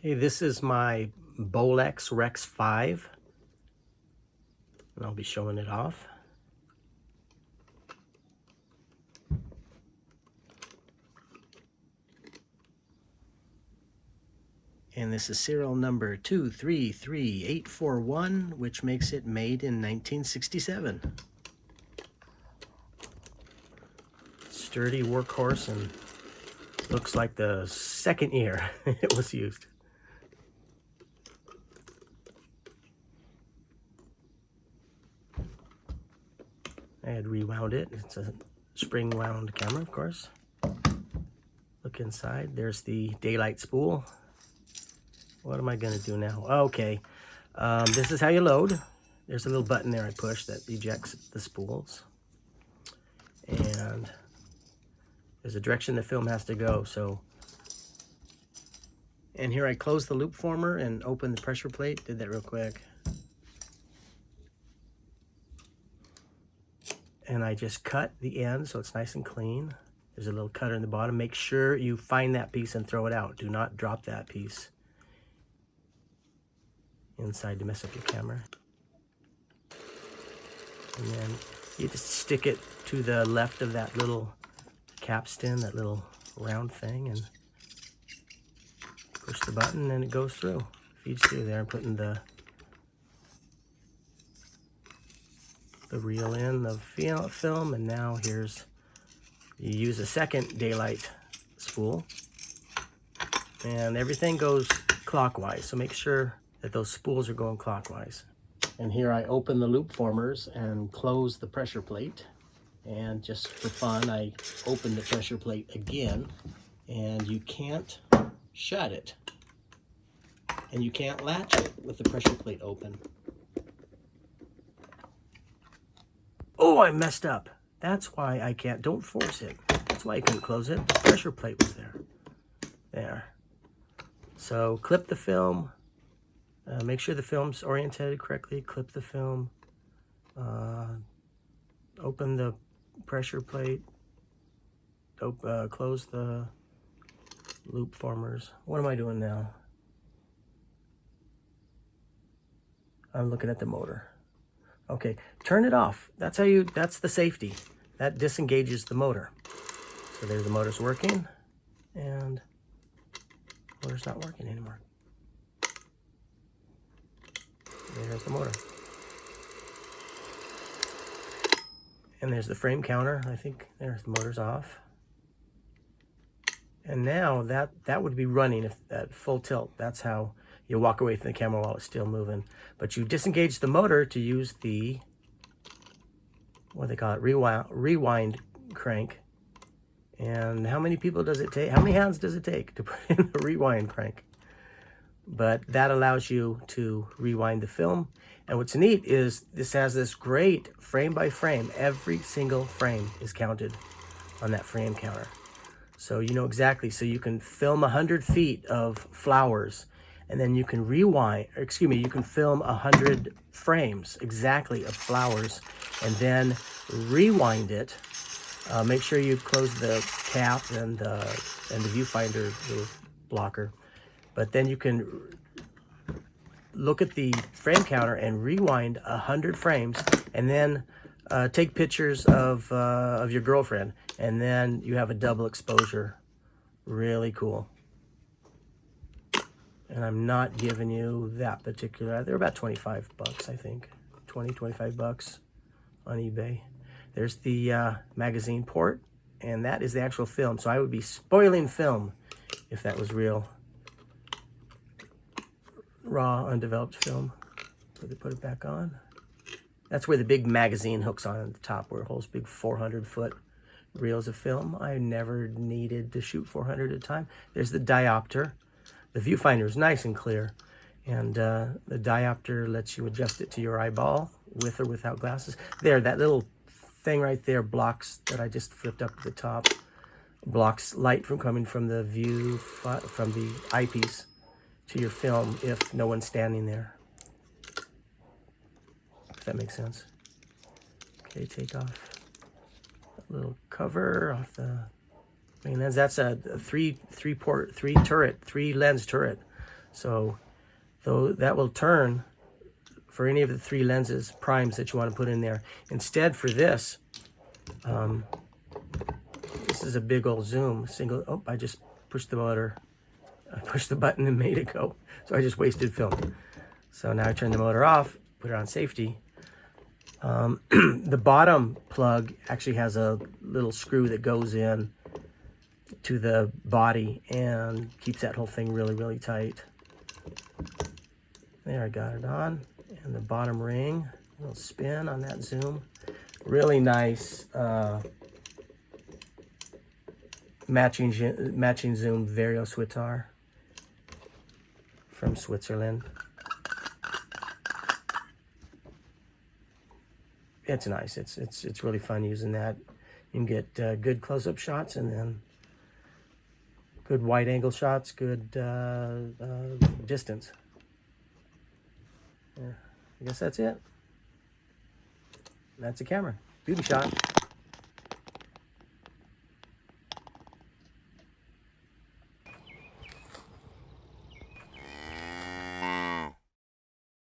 Okay, this is my Bolex Rex 5, and I'll be showing it off. And this is serial number 233841, which makes it made in 1967. Sturdy workhorse, and looks like the second year it was used. I had rewound it. It's a spring wound camera, of course. Look inside. There's the daylight spool. What am I going to do now? Okay. This is how you load. There's a little button there I push that ejects the spools. And there's a direction the film has to go. And here I close the loop former and open the pressure plate. Did that real quick. And I just cut the end so it's nice and clean. There's a little cutter in the bottom. Make sure you find that piece and throw it out. Do not drop that piece inside to mess up your camera. And then you just stick it to the left of that little capstan, that little round thing, and push the button and it goes through. Feeds through there. I'm putting the reel in the film, and now you use a second daylight spool, and everything goes clockwise, so make sure that those spools are going clockwise. And here I open the loop formers and close the pressure plate, and just for fun I open the pressure plate again, and you can't shut it and you can't latch it with the pressure plate open. Oh, I messed up. That's why I can't. Don't force it. That's why I couldn't close it. The pressure plate was there. There. So clip the film. Make sure the film's oriented correctly. Clip the film. Open the pressure plate. Close the loop formers. What am I doing now? I'm looking at the motor. Okay, turn it off. That's the safety. That disengages the motor. So there's the motor's working, and the motor's not working anymore. There's the motor. And there's the frame counter. I think there's the motor's off. And now that would be running if at full tilt. That's how you walk away from the camera while it's still moving. But you disengage the motor to use the, what do they call it, rewind crank. And how many people does it take? How many hands does it take to put in a rewind crank? But that allows you to rewind the film. And what's neat is this has this great frame by frame. Every single frame is counted on that frame counter. So you know exactly. So you can film 100 feet of flowers, and then you can you can film 100 frames exactly of flowers, and then rewind it. Make sure you close the cap and the viewfinder blocker. But then you can look at the frame counter and rewind 100 frames, and then take pictures of your girlfriend, and then you have a double exposure. Really cool. And I'm not giving you that particular. They're about 25 bucks, I think. 25 bucks on eBay. There's the magazine port, and that is the actual film. So I would be spoiling film if that was real. Raw, undeveloped film. Put it back on. That's where the big magazine hooks on at the top, where it holds big 400-foot reels of film. I never needed to shoot 400 at a time. There's the diopter. The viewfinder is nice and clear, and the diopter lets you adjust it to your eyeball, with or without glasses. There, that little thing right there blocks, that I just flipped up at the top, blocks light from coming from the from the eyepiece to your film if no one's standing there. If that makes sense. Okay, take off that little cover off the main lens. That's a three lens turret. So though that will turn for any of the 3 lenses primes that you want to put in there. Instead for this, this is a big old zoom single. Oh, I just pushed the motor. I pushed the button and made it go. So I just wasted film. So now I turn the motor off, put it on safety. The bottom plug actually has a little screw that goes in to the body and keeps that whole thing really, really tight. There, I got it on. And the bottom ring, a little spin on that zoom. Really nice matching zoom Vario Switar from Switzerland. It's nice. It's really fun using that. You can get good close-up shots and then good wide-angle shots, good distance. Yeah, I guess that's it. That's a camera. Beauty shot.